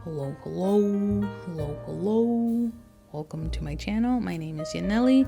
Hello. Welcome to my channel. My name is Yaneli,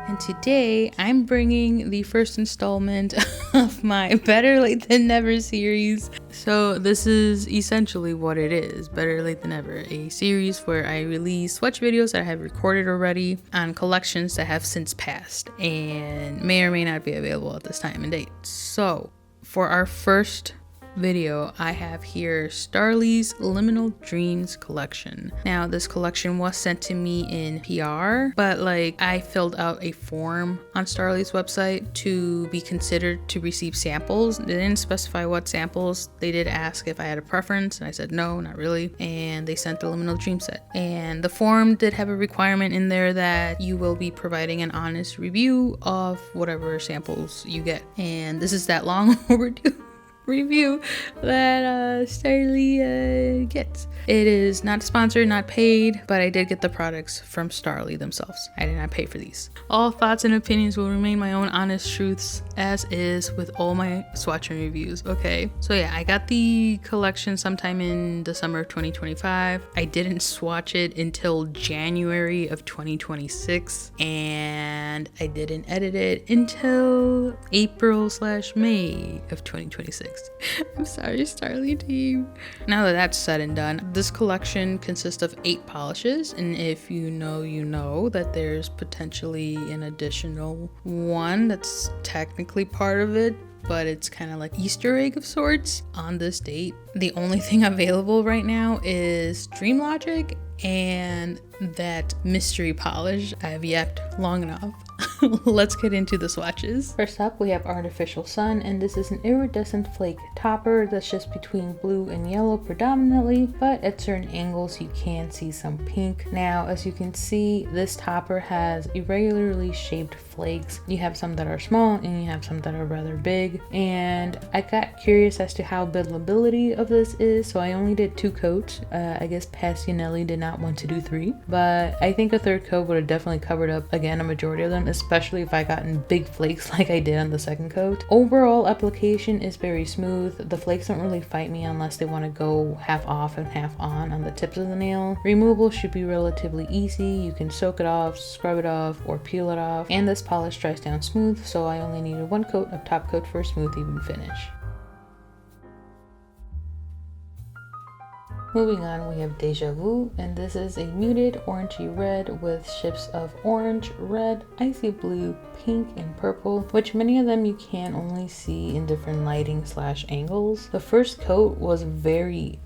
and today I'm bringing the first installment of my Better Late Than Never series. So this is essentially what it is, Better Late Than Never, a series where I release swatch videos that I have recorded already on collections that have since passed and may or may not be available at this time and date. So for our first video, I have here Starrely's Liminal Dreams collection. Now this collection was sent to me in PR, but I filled out a form on Starrely's website to be considered to receive samples. They didn't specify what samples. They did ask if I had a preference, and I said no, not really, and they sent the Liminal Dream set. And the form did have a requirement in there that you will be providing an honest review of whatever samples you get, and this is that long overdue review that starrily gets. It is not sponsored, not paid, but I did get the products from Starrely themselves. I did not pay for these. All thoughts and opinions will remain my own honest truths, as is with all my swatching reviews. Okay, so yeah, I got the collection sometime in the summer of 2025. I didn't swatch it until January of 2026, and I didn't edit it until April/May of 2026. I'm sorry, Starrely team. Now that that's said and done, this collection consists of 8 polishes, and if you know that there's potentially an additional one that's technically part of it, but it's kind of like Easter egg of sorts on this date. The only thing available right now is Dream Logic and that mystery polish. I have yet long enough. Let's get into the swatches. First up, we have Artificial Sun, and this is an iridescent flake topper that's just between blue and yellow predominantly, but at certain angles you can see some pink. Now, as you can see, this topper has irregularly shaped flakes. You have some that are small and you have some that are rather big, and I got curious as to how buildability of this is, so I only did 2 coats. I guess past Yaneli did not want to do 3, but I think a 3rd coat would have definitely covered up, again, a majority of them, especially if I gotten big flakes like I did on the 2nd coat. Overall application is very smooth. The flakes don't really fight me unless they want to go half off and half on the tips of the nail. Removal should be relatively easy. You can soak it off, scrub it off, or peel it off, and this polish dries down smooth, so I only needed 1 coat of top coat for a smooth even finish. Moving on, we have Deja Vu, and this is a muted orangey red with shifts of orange, red, icy blue, pink, and purple, which many of them you can only see in different lighting / angles. The first coat was very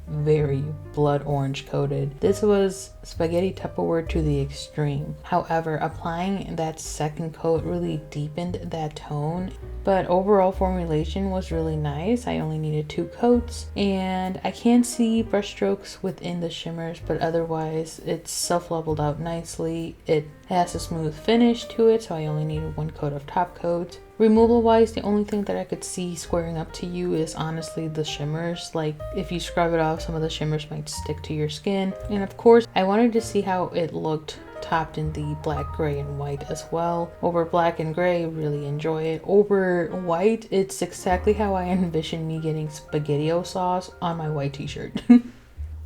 blood orange coated. This was spaghetti Tupperware to the extreme. However, applying that 2nd coat really deepened that tone, but overall formulation was really nice. I only needed 2 coats, and I can see brush strokes within the shimmers, but otherwise it's self-leveled out nicely. It has a smooth finish to it, so I only needed 1 coat of top coat. Removal wise, the only thing that I could see squaring up to you is honestly the shimmers. If you scrub it off, some of the shimmers might stick to your skin. And of course, I wanted to see how it looked topped in the black, gray, and white as well. Over black and gray, really enjoy it. Over white, it's exactly how I envision me getting spaghetti-o sauce on my white t-shirt.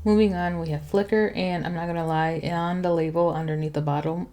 Moving on, we have Flicker, and I'm not gonna lie, on the label underneath the bottle,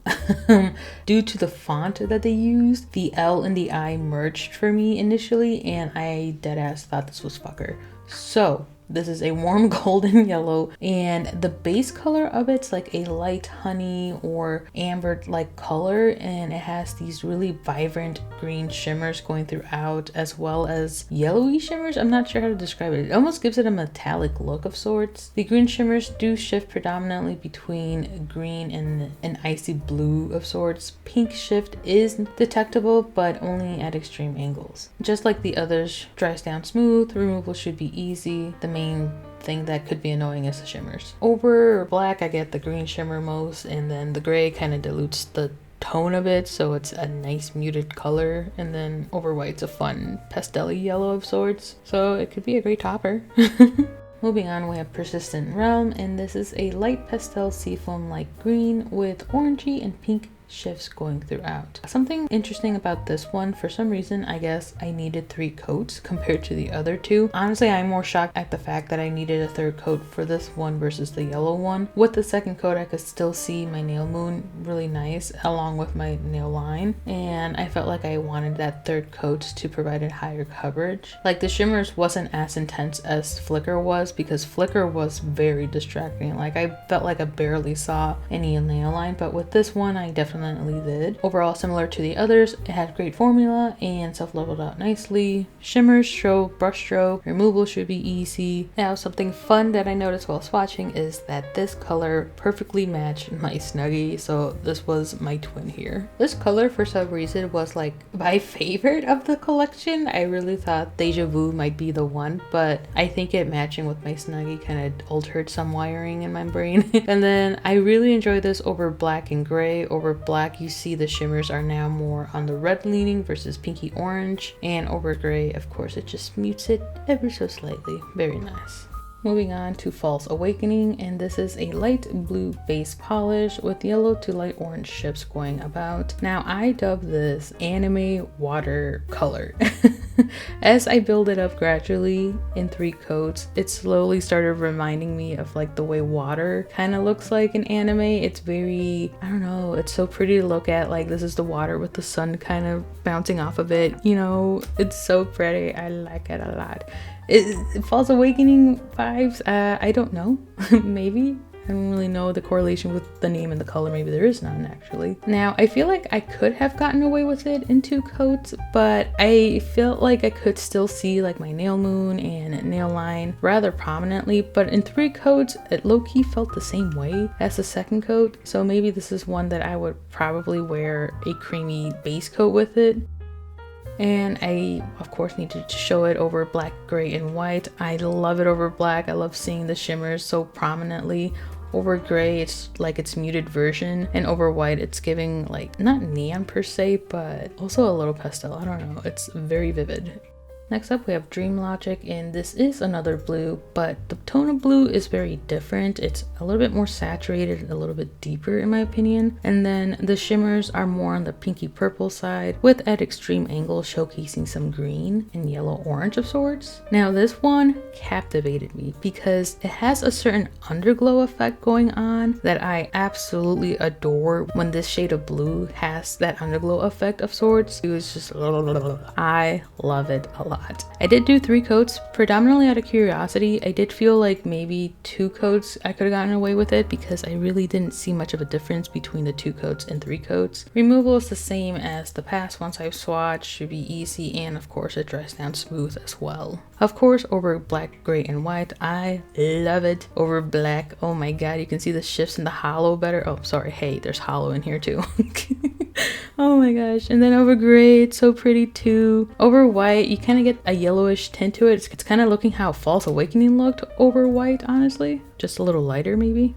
due to the font that they used, the L and the I merged for me initially, and I deadass thought this was fucker. So this is a warm golden yellow, and the base color of it's like a light honey or amber like color, and it has these really vibrant green shimmers going throughout, as well as yellowy shimmers. I'm not sure how to describe it. It almost gives it a metallic look of sorts. The green shimmers do shift predominantly between green and an icy blue of sorts. Pink shift is detectable, but only at extreme angles. Just like the others, dries down smooth. Removal should be easy. The main thing that could be annoying is the shimmers. Over black, I get the green shimmer most, and then the gray kind of dilutes the tone of it, so it's a nice muted color, and then over white's a fun pastel yellow of sorts, so it could be a great topper. Moving on, we have Persistent Realm, and this is a light pastel seafoam like green with orangey and pink shifts going throughout. Something interesting about this one, for some reason, I guess I needed 3 coats compared to the other 2. Honestly, I'm more shocked at the fact that I needed a 3rd coat for this one versus the yellow one. With the 2nd coat, I could still see my nail moon really nice along with my nail line, and I felt like I wanted that 3rd coat to provide a higher coverage. Like the shimmers wasn't as intense as flicker was, because flicker was very distracting. Like I felt like I barely saw any nail line, but with this one I definitely did. Overall, similar to the others, it had great formula and self-leveled out nicely. Shimmers, stroke, brush stroke, removal should be easy. Now, something fun that I noticed while swatching is that this color perfectly matched my Snuggie, so this was my twin here. This color for some reason was like my favorite of the collection. I really thought Deja Vu might be the one, but I think it matching with my Snuggie kind of altered some wiring in my brain. And then I really enjoy this over black and gray. Over black, you see the shimmers are now more on the red leaning versus pinky orange, and over gray, of course, it just mutes it ever so slightly. Very nice. Moving on to False Awakening, and this is a light blue base polish with yellow to light orange ships going about. Now, I dub this anime water color. As I build it up gradually in 3 coats, it slowly started reminding me of like the way water kind of looks like in anime. It's very, I don't know, it's so pretty to look at. Like this is the water with the sun kind of bouncing off of it, you know, it's so pretty. I like it a lot. False Awakening vibes, I don't know. Maybe. I don't really know the correlation with the name and the color. Maybe there is none actually. Now, I feel like I could have gotten away with it in 2 coats, but I felt like I could still see like my nail moon and nail line rather prominently, but in 3 coats, it low-key felt the same way as the 2nd coat. So maybe this is one that I would probably wear a creamy base coat with it. And I, of course, needed to show it over black, gray, and white. I love it over black. I love seeing the shimmers so prominently. Over gray, it's like its muted version, and over white, it's giving like not neon per se, but also a little pastel. I don't know, it's very vivid. Next up, we have Dream Logic, and this is another blue, but the tone of blue is very different. It's a little bit more saturated, a little bit deeper in my opinion. And then the shimmers are more on the pinky purple side, with at extreme angles showcasing some green and yellow orange of sorts. Now this one captivated me because it has a certain underglow effect going on that I absolutely adore when this shade of blue has that underglow effect of sorts. It was just, I love it a lot. I did do 3 coats, predominantly out of curiosity. I did feel like maybe 2 coats I could have gotten away with it because I really didn't see much of a difference between the 2 coats and 3 coats. Removal is the same as the past ones I've swatched, should be easy, and of course it dries down smooth as well. Of course, over black, gray, and white, I love it. Over black, oh my god, you can see the shifts in the holo better. Oh, sorry, hey, there's holo in here too. Oh my gosh. And then over gray, it's so pretty too. Over white, you kind of get a yellowish tint to it. It's kind of looking how False Awakening looked over white, honestly. Just a little lighter maybe.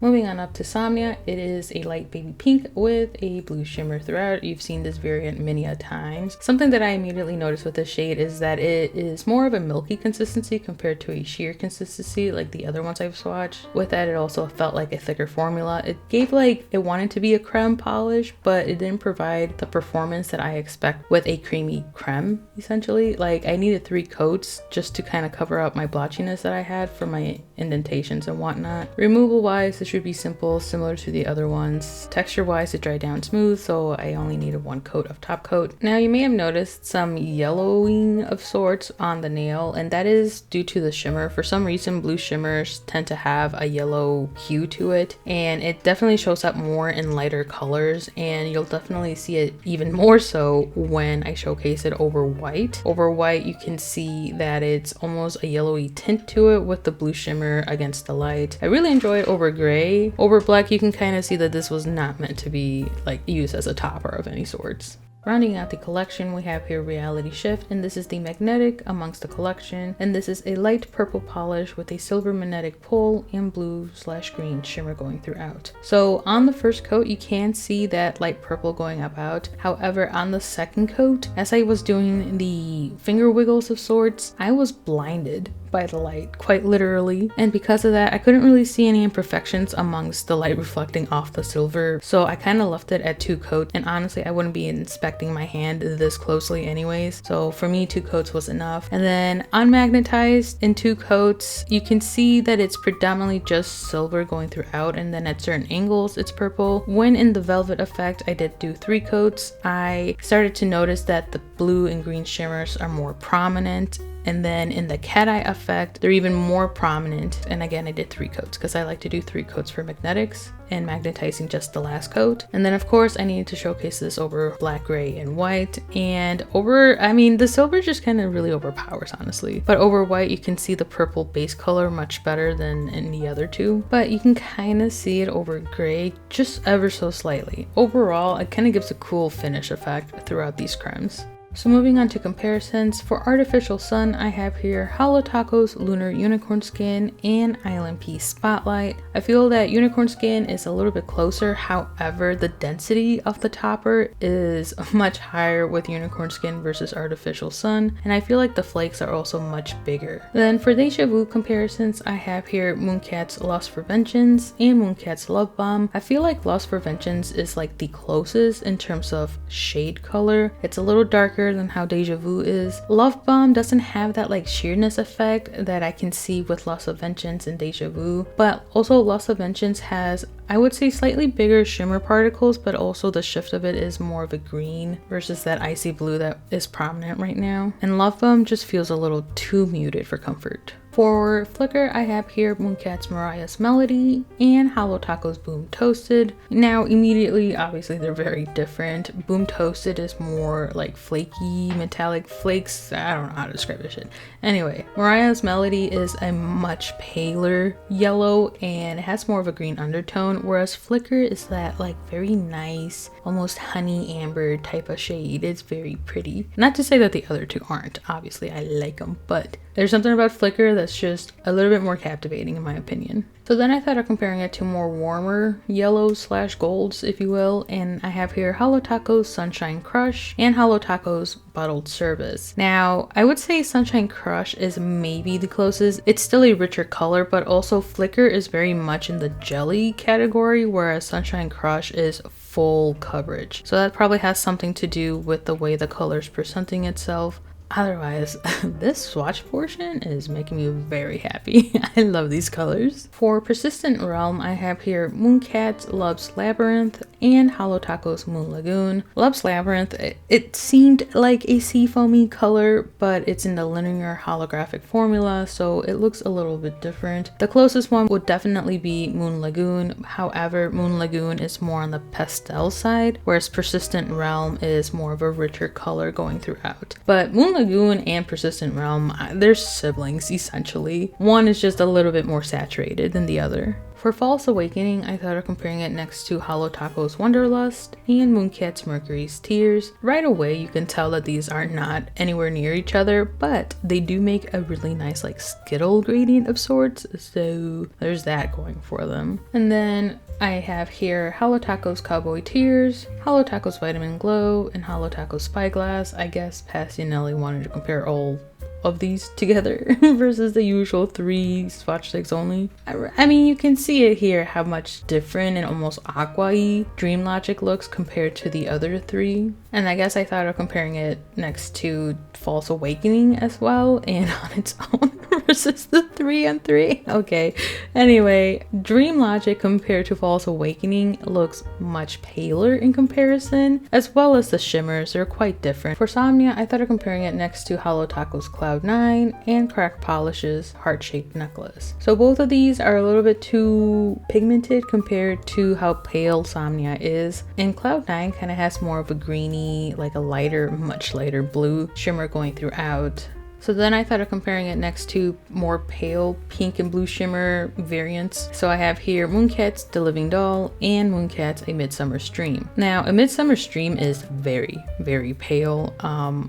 Moving on up to Somnia, it is a light baby pink with a blue shimmer throughout. You've seen this variant many a times. Something that I immediately noticed with this shade is that it is more of a milky consistency compared to a sheer consistency like the other ones I've swatched. With that, it also felt like a thicker formula. It gave like, it wanted to be a creme polish, but it didn't provide the performance that I expect with a creamy creme, essentially. Like I needed 3 coats just to kind of cover up my blotchiness that I had from my indentations and whatnot. Removal wise, this should be simple, similar to the other ones. Texture wise, it dried down smooth, so I only needed 1 coat of top coat. Now you may have noticed some yellowing of sorts on the nail, and that is due to the shimmer. For some reason, blue shimmers tend to have a yellow hue to it, and it definitely shows up more in lighter colors, and you'll definitely see it even more so when I showcase it over white. Over white, you can see that it's almost a yellowy tint to it with the blue shimmer against the light. I really enjoy it over gray. Over black, you can kind of see that this was not meant to be like used as a topper of any sorts. Rounding out the collection, we have here Reality Shift, and this is the magnetic amongst the collection, and this is a light purple polish with a silver magnetic pull and blue/green shimmer going throughout. So on the first coat, you can see that light purple going about. However, on the second coat, as I was doing the finger wiggles of sorts, I was blinded by the light, quite literally, and because of that I couldn't really see any imperfections amongst the light reflecting off the silver, so I kind of left it at 2 coats, and honestly I wouldn't be inspecting my hand this closely anyways, so for me 2 coats was enough. And then unmagnetized in 2 coats, you can see that it's predominantly just silver going throughout, and then at certain angles it's purple. When in the velvet effect I did do 3 coats, I started to notice that the blue and green shimmers are more prominent, and then in the cat eye effect they're even more prominent. And again, I did 3 coats because I like to do 3 coats for magnetics and magnetizing just the last coat. And then of course I needed to showcase this over black, gray, and white, and over, I mean, the silver just kind of really overpowers honestly, but over white you can see the purple base color much better than in the other 2, but you can kind of see it over gray just ever so slightly. Overall it kind of gives a cool finish effect throughout these cremes. So moving on to comparisons, for Artificial Sun, I have here Holo Taco's Lunar Unicorn Skin and ilnp Spotlight. I feel that Unicorn Skin is a little bit closer, however the density of the topper is much higher with Unicorn Skin versus Artificial Sun, and I feel like the flakes are also much bigger. Then for Deja Vu comparisons, I have here Mooncat's Lust for Vengeance and Mooncat's Love Bomb. I feel like Lust for Vengeance is like the closest in terms of shade color. It's a little darker than how Deja Vu is. Love Bomb doesn't have that like sheerness effect that I can see with Lust of Vengeance and Deja Vu, but also Lust of Vengeance has, I would say, slightly bigger shimmer particles, but also the shift of it is more of a green versus that icy blue that is prominent right now. And Love Bomb just feels a little too muted for comfort. For Flicker, I have here Mooncat's Murraya's Melody and Holo Taco's Boom Toasted. Now immediately, obviously they're very different. Boom Toasted is more like flaky, metallic flakes. I don't know how to describe this shit. Anyway, Murraya's Melody is a much paler yellow and it has more of a green undertone, whereas Flicker is that like very nice, almost honey amber type of shade. It's very pretty. Not to say that the other 2 aren't. Obviously I like them, but there's something about Flicker that's just a little bit more captivating in my opinion. So then I thought of comparing it to more warmer yellows/golds, if you will, and I have here Holo Taco's Sunshine Crush and Holo Taco's Bottled Service. Now, I would say Sunshine Crush is maybe the closest. It's still a richer color, but also Flicker is very much in the jelly category, whereas Sunshine Crush is full coverage. So that probably has something to do with the way the color is presenting itself. Otherwise, this swatch portion is making me very happy. I love these colors. For Persistent Realm, I have here Mooncat's Love's Labyrinth and Holo Taco's Moon Lagoon. Love's Labyrinth, it seemed like a sea foamy color, but it's in the linear holographic formula, so it looks a little bit different. The closest one would definitely be Moon Lagoon. However, Moon Lagoon is more on the pastel side, whereas Persistent Realm is more of a richer color going throughout. But Moon Lagoon and Persistent Realm, they're siblings essentially. One is just a little bit more saturated than the other. For False Awakening, I thought of comparing it next to Holo Taco's Wanderlust and Mooncat's Mercury's Tears. Right away, you can tell that these are not anywhere near each other, but they do make a really nice like Skittle gradient of sorts, so there's that going for them. And then I have here Holo Taco's Cowboy Tears, Holo Taco's Vitamin Glow, and Holo Taco's Spyglass. I guess Passionelli wanted to compare all of these together versus the usual 3 swatch sticks only. I mean, you can see it here how much different and almost aqua-y Dream Logic looks compared to the other 3. And I guess I thought of comparing it next to False Awakening as well, and on its own versus the 3 and 3. Okay, anyway, Dream Logic compared to False Awakening looks much paler in comparison, as well as the shimmers are quite different. For Somnia, I thought of comparing it next to Holo Taco's Cloud 9 and Crack Polish's Heart-Shaped Necklace. So both of these are a little bit too pigmented compared to how pale Somnia is, and Cloud 9 kind of has more of a greeny, like a lighter, much lighter blue shimmer going throughout. So then I thought of comparing it next to more pale pink and blue shimmer variants. So I have here Mooncat's The Living Doll and Mooncat's A Midsummer Stream. Now a Midsummer Stream is very, very pale,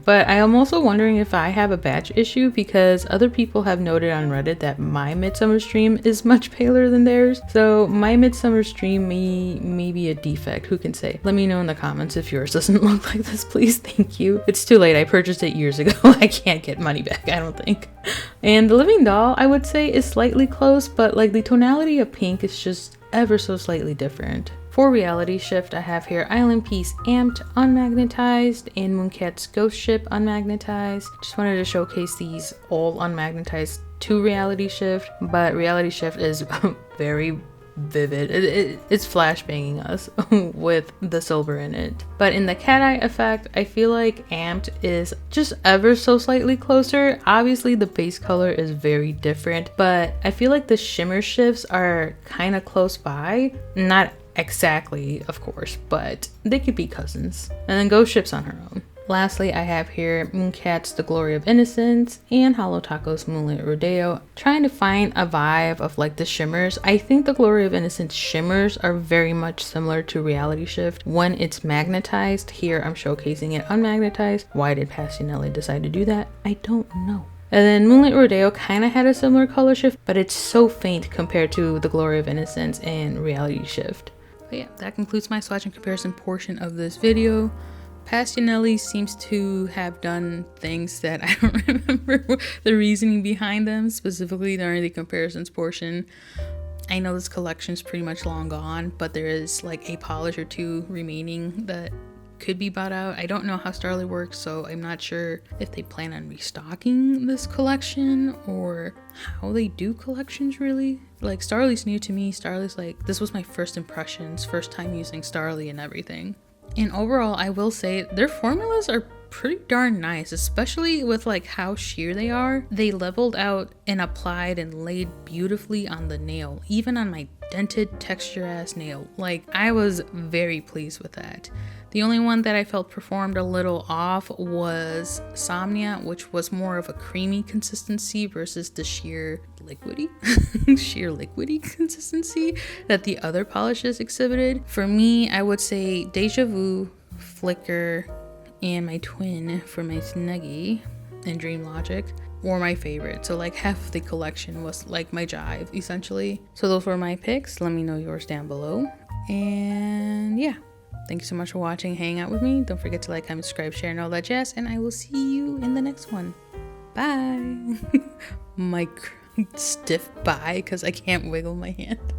but I am also wondering if I have a batch issue, because other people have noted on Reddit that my Midsummer Stream is much paler than theirs. So my Midsummer Stream may be a defect, who can say? Let me know in the comments if yours doesn't look like this, please. Thank you. It's too late, I purchased it years ago. I can't get money back, I don't think. And The Living Doll, I would say, is slightly close, but like the tonality of pink is just ever so slightly different. For reality shift, I have here ilnp's Amped unmagnetized and Mooncat's Ghost Ship unmagnetized. Just wanted to showcase these all unmagnetized to reality shift, but reality shift is very vivid. It's flashbanging us with the silver in it. But in the cat eye effect, I feel like Amped is just ever so slightly closer. Obviously the base color is very different, but I feel like the shimmer shifts are kind of close by. Not exactly, of course, but they could be cousins. And then Ghost Ship's on her own. Lastly, I have here Mooncat's The Glory of Innocence and Holo Taco's Moonlit Rodeo. Trying to find a vibe of like the shimmers. I think The Glory of Innocence shimmers are very much similar to Reality Shift when it's magnetized. Here I'm showcasing it unmagnetized. Why did Passionelli decide to do that? I don't know. And then Moonlit Rodeo kind of had a similar color shift, but it's so faint compared to The Glory of Innocence and Reality Shift. But yeah, that concludes my swatch and comparison portion of this video. Passionelli seems to have done things that I don't remember the reasoning behind them, specifically during the comparisons portion. I know this collection's pretty much long gone, but there is like a polish or two remaining that could be bought out. I don't know how starrily works, so I'm not sure if they plan on restocking this collection or how they do collections really. Like starrely's new to me. Starrely's like, this was my first impressions, first time using starrely and everything. And overall, I will say their formulas are pretty darn nice, especially with like how sheer they are. They leveled out and applied and laid beautifully on the nail, even on my dented texture ass nail. Like, I was very pleased with that. The only one that I felt performed a little off was Somnia, which was more of a creamy consistency versus the sheer liquidy consistency that the other polishes exhibited. For me, I would say Deja Vu, Flicker, and my twin for my Snuggie and Dream Logic were my favorite. So like half of the collection was like my jive essentially. So those were my picks. Let me know yours down below. And yeah, thank you so much for watching, hanging out with me. Don't forget to like, comment, subscribe, share, and all that jazz, and I will see you in the next one. Bye. My stiff bye because I can't wiggle my hand.